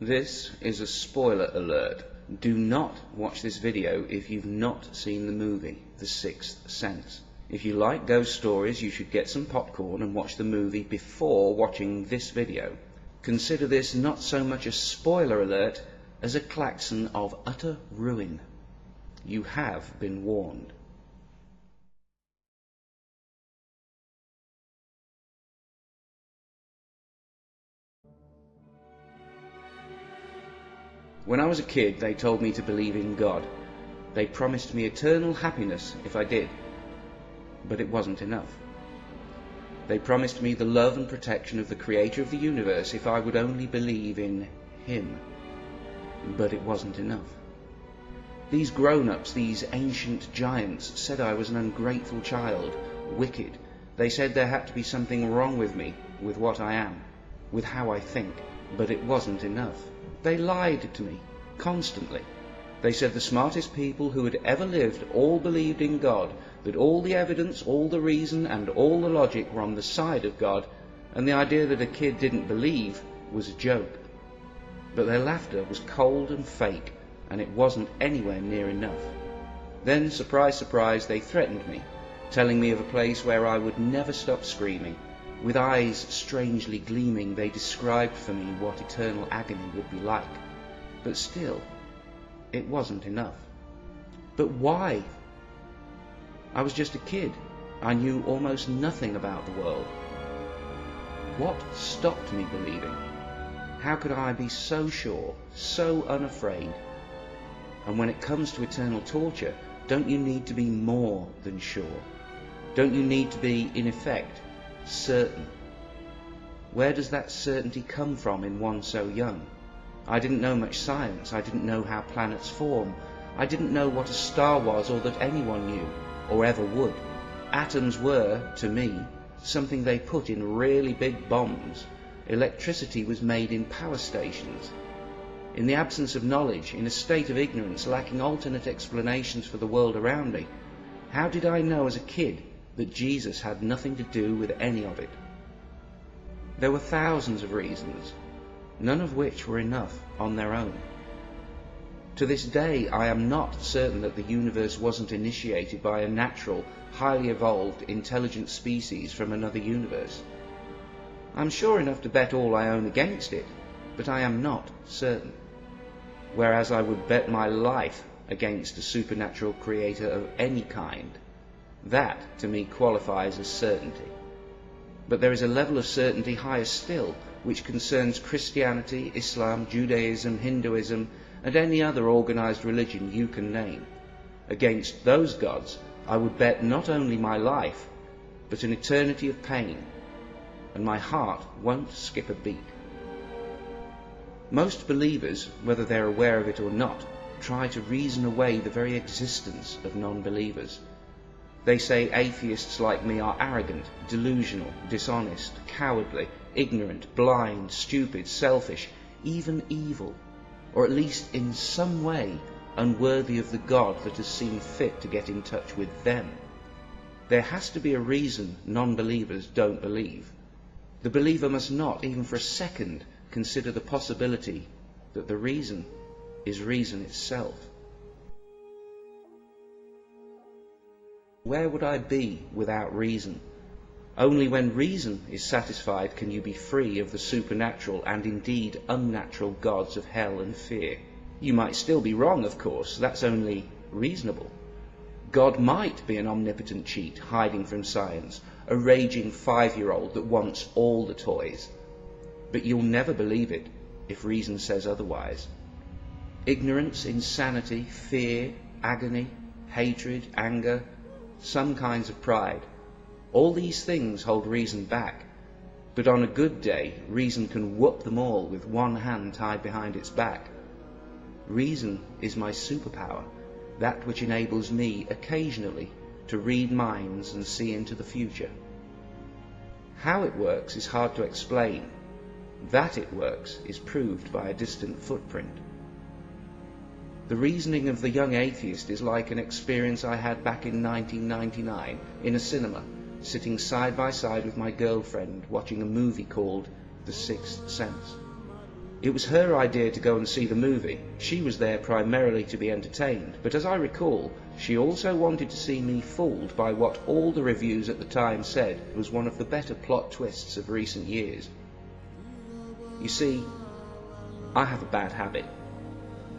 This is a spoiler alert. Do not watch this video if you've not seen the movie, The Sixth Sense. If you like ghost stories, you should get some popcorn and watch the movie before watching this video. Consider this not so much a spoiler alert as a klaxon of utter ruin. You have been warned. When I was a kid, they told me to believe in God. They promised me eternal happiness if I did. But it wasn't enough. They promised me the love and protection of the Creator of the universe if I would only believe in Him. But it wasn't enough. These grown-ups, these ancient giants, said I was an ungrateful child, wicked. They said there had to be something wrong with me, with what I am, with how I think. But it wasn't enough. They lied to me, constantly. They said the smartest people who had ever lived all believed in God, that all the evidence, all the reason, and all the logic were on the side of God, and the idea that a kid didn't believe was a joke. But their laughter was cold and fake, and it wasn't anywhere near enough. Then, surprise, surprise, they threatened me, telling me of a place where I would never stop screaming. With eyes strangely gleaming, they described for me what eternal agony would be like. But still, it wasn't enough. But why? I was just a kid. I knew almost nothing about the world. What stopped me believing? How could I be so sure, so unafraid? And when it comes to eternal torture, don't you need to be more than sure? Don't you need to be, in effect, certain? Where does that certainty come from in one so young? I didn't know much science. I didn't know how planets form. I didn't know what a star was, or that anyone knew, or ever would. Atoms were, to me, something they put in really big bombs. Electricity was made in power stations. In the absence of knowledge, in a state of ignorance, lacking alternate explanations for the world around me, how did I know as a kid that Jesus had nothing to do with any of it? There were thousands of reasons, none of which were enough on their own. To this day, I am not certain that the universe wasn't initiated by a natural, highly evolved, intelligent species from another universe. I'm sure enough to bet all I own against it, but I am not certain. Whereas I would bet my life against a supernatural creator of any kind. That, to me, qualifies as certainty. But there is a level of certainty higher still, which concerns Christianity, Islam, Judaism, Hinduism, and any other organized religion you can name. Against those gods, I would bet not only my life, but an eternity of pain, and my heart won't skip a beat. Most believers, whether they're aware of it or not, try to reason away the very existence of non-believers. They say atheists like me are arrogant, delusional, dishonest, cowardly, ignorant, blind, stupid, selfish, even evil, or at least in some way unworthy of the God that has seen fit to get in touch with them. There has to be a reason non-believers don't believe. The believer must not, even for a second, consider the possibility that the reason is reason itself. Where would I be without reason? Only when reason is satisfied can you be free of the supernatural and indeed unnatural gods of hell and fear. You might still be wrong, of course, that's only reasonable. God might be an omnipotent cheat hiding from science, a raging 5-year-old that wants all the toys. But you'll never believe it if reason says otherwise. Ignorance, insanity, fear, agony, hatred, anger, some kinds of pride, all these things hold reason back. But on a good day, reason can whoop them all with one hand tied behind its back. Reason is my superpower, that which enables me occasionally to read minds and see into the future. How it works is hard to explain. That it works is proved by a distant footprint. The reasoning of the young atheist is like an experience I had back in 1999 in a cinema, sitting side by side with my girlfriend watching a movie called The Sixth Sense. It was her idea to go and see the movie. She was there primarily to be entertained, but as I recall, she also wanted to see me fooled by what all the reviews at the time said was one of the better plot twists of recent years. You see, I have a bad habit.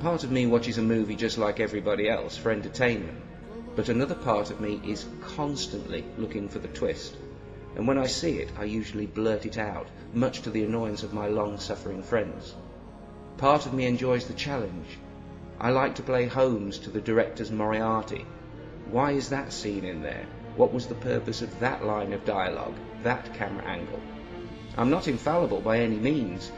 Part of me watches a movie just like everybody else for entertainment, but another part of me is constantly looking for the twist. And when I see it, I usually blurt it out, much to the annoyance of my long-suffering friends. Part of me enjoys the challenge. I like to play Holmes to the director's Moriarty. Why is that scene in there? What was the purpose of that line of dialogue, that camera angle? I'm not infallible by any means,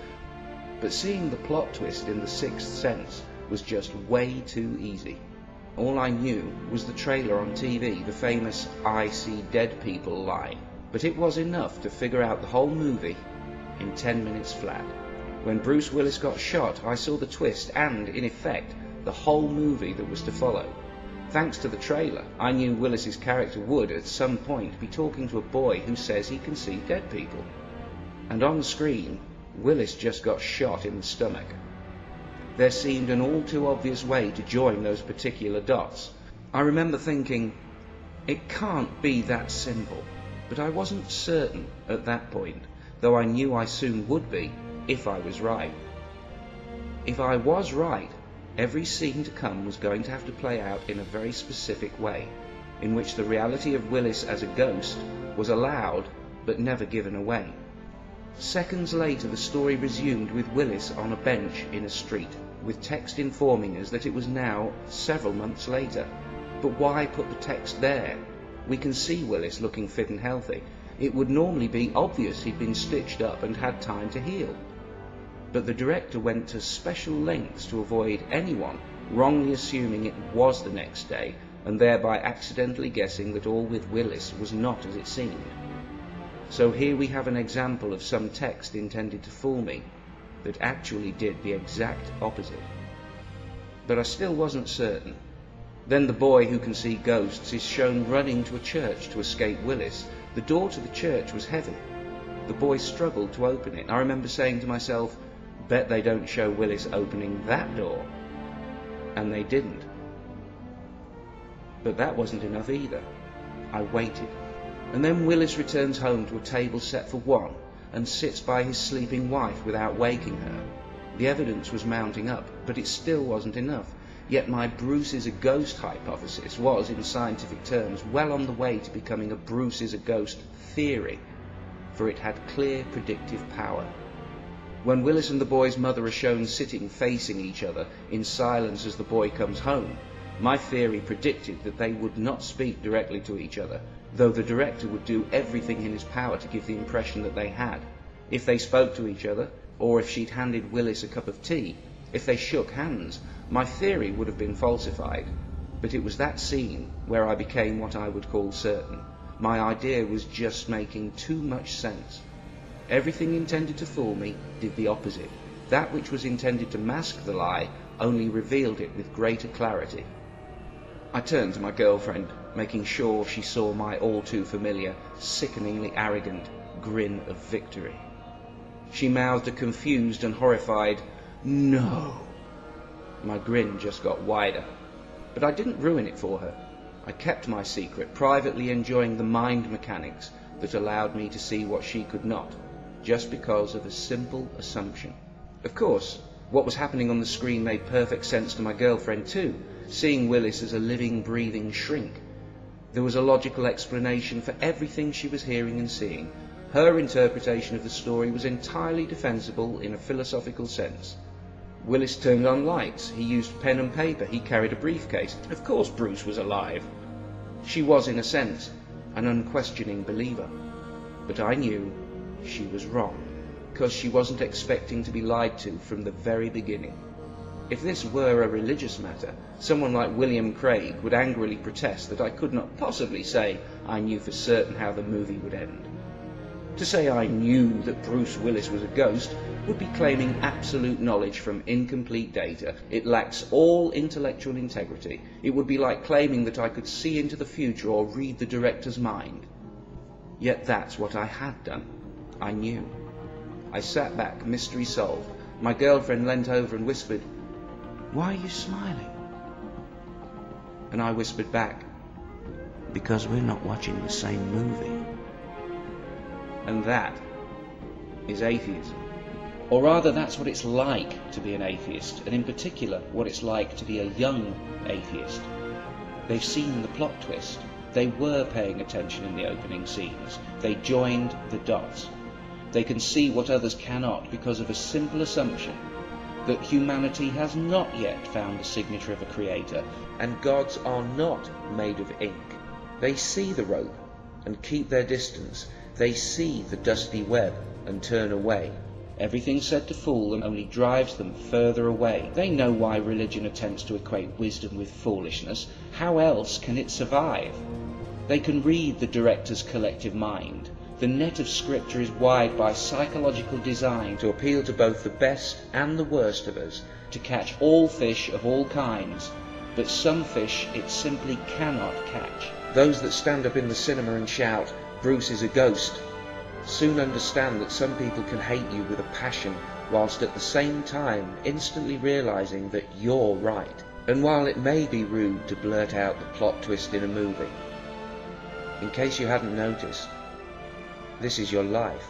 but seeing the plot twist in The Sixth Sense was just way too easy. All I knew was the trailer on TV, the famous "I see dead people" line. But it was enough to figure out the whole movie in 10 minutes flat. When Bruce Willis got shot, I saw the twist and, in effect, the whole movie that was to follow. Thanks to the trailer, I knew Willis's character would, at some point, be talking to a boy who says he can see dead people. And on the screen, Willis just got shot in the stomach. There seemed an all too obvious way to join those particular dots. I remember thinking, it can't be that simple. But I wasn't certain at that point, though I knew I soon would be, if I was right. If I was right, every scene to come was going to have to play out in a very specific way, in which the reality of Willis as a ghost was allowed but never given away. Seconds later, the story resumed with Willis on a bench in a street, with text informing us that it was now several months later. But why put the text there? We can see Willis looking fit and healthy. It would normally be obvious he'd been stitched up and had time to heal. But the director went to special lengths to avoid anyone wrongly assuming it was the next day, and thereby accidentally guessing that all with Willis was not as it seemed. So here we have an example of some text intended to fool me that actually did the exact opposite. But I still wasn't certain. Then the boy who can see ghosts is shown running to a church to escape Willis. The door to the church was heavy. The boy struggled to open it. I remember saying to myself, bet they don't show Willis opening that door. And they didn't. But that wasn't enough either. I waited. And then Willis returns home to a table set for one and sits by his sleeping wife without waking her. The evidence was mounting up, but it still wasn't enough. Yet my Bruce is a ghost hypothesis was, in scientific terms, well on the way to becoming a Bruce is a ghost theory, for it had clear predictive power. When Willis and the boy's mother are shown sitting facing each other in silence as the boy comes home, my theory predicted that they would not speak directly to each other, though the director would do everything in his power to give the impression that they had. If they spoke to each other, or if she'd handed Willis a cup of tea, if they shook hands, my theory would have been falsified. But it was that scene where I became what I would call certain. My idea was just making too much sense. Everything intended to fool me did the opposite. That which was intended to mask the lie only revealed it with greater clarity. I turned to my girlfriend, making sure she saw my all-too-familiar, sickeningly arrogant grin of victory. She mouthed a confused and horrified, "No." My grin just got wider, but I didn't ruin it for her. I kept my secret, privately enjoying the mind mechanics that allowed me to see what she could not, just because of a simple assumption. Of course, what was happening on the screen made perfect sense to my girlfriend too, seeing Willis as a living, breathing shrink. There was a logical explanation for everything she was hearing and seeing. Her interpretation of the story was entirely defensible in a philosophical sense. Willis turned on lights, he used pen and paper, he carried a briefcase. Of course Bruce was alive. She was, in a sense, an unquestioning believer. But I knew she was wrong, because she wasn't expecting to be lied to from the very beginning. If this were a religious matter, someone like William Craig would angrily protest that I could not possibly say I knew for certain how the movie would end. To say I knew that Bruce Willis was a ghost would be claiming absolute knowledge from incomplete data. It lacks all intellectual integrity. It would be like claiming that I could see into the future or read the director's mind. Yet that's what I had done. I knew. I sat back, mystery solved, My girlfriend leant over and whispered, "Why are you smiling?" And I whispered back, "Because we're not watching the same movie." And that is atheism. Or rather, that's what it's like to be an atheist, and in particular, what it's like to be a young atheist. They've seen the plot twist. They were paying attention in the opening scenes. They joined the dots. They can see what others cannot because of a simple assumption that humanity has not yet found the signature of a creator, and gods are not made of ink. They see the rope and keep their distance. They see the dusty web and turn away. Everything said to fool them only drives them further away. They know why religion attempts to equate wisdom with foolishness. How else can it survive? They can read the director's collective mind. The net of scripture is wide by psychological design to appeal to both the best and the worst of us, to catch all fish of all kinds, but some fish it simply cannot catch. Those that stand up in the cinema and shout, "Bruce is a ghost," soon understand that some people can hate you with a passion, whilst at the same time instantly realising that you're right. And while it may be rude to blurt out the plot twist in a movie, in case you hadn't noticed, this is your life.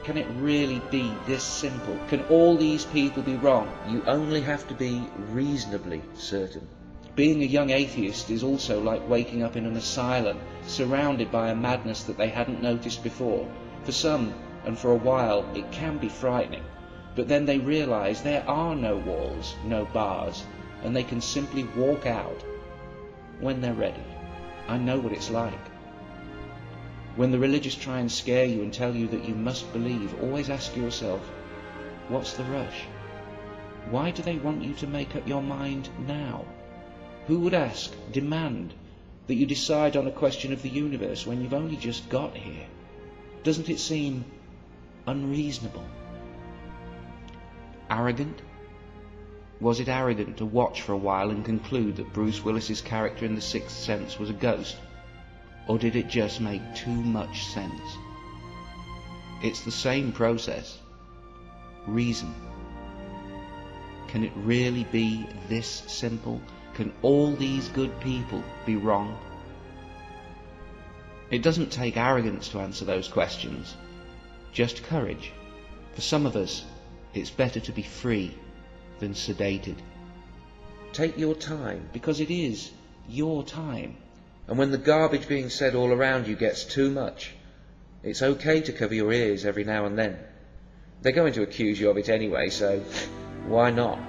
Can it really be this simple? Can all these people be wrong? You only have to be reasonably certain. Being a young atheist is also like waking up in an asylum, surrounded by a madness that they hadn't noticed before. For some, and for a while, it can be frightening, but then they realise there are no walls, no bars, and they can simply walk out when they're ready. I know what it's like. When the religious try and scare you and tell you that you must believe, always ask yourself, what's the rush? Why do they want you to make up your mind now? Who would ask, demand, that you decide on a question of the universe when you've only just got here? Doesn't it seem unreasonable? Arrogant? Was it arrogant to watch for a while and conclude that Bruce Willis's character in The Sixth Sense was a ghost? Or did it just make too much sense? It's the same process. Reason. Can it really be this simple? Can all these good people be wrong? It doesn't take arrogance to answer those questions, just courage. For some of us, it's better to be free than sedated. Take your time, because it is your time. And when the garbage being said all around you gets too much, it's okay to cover your ears every now and then. They're going to accuse you of it anyway, so why not?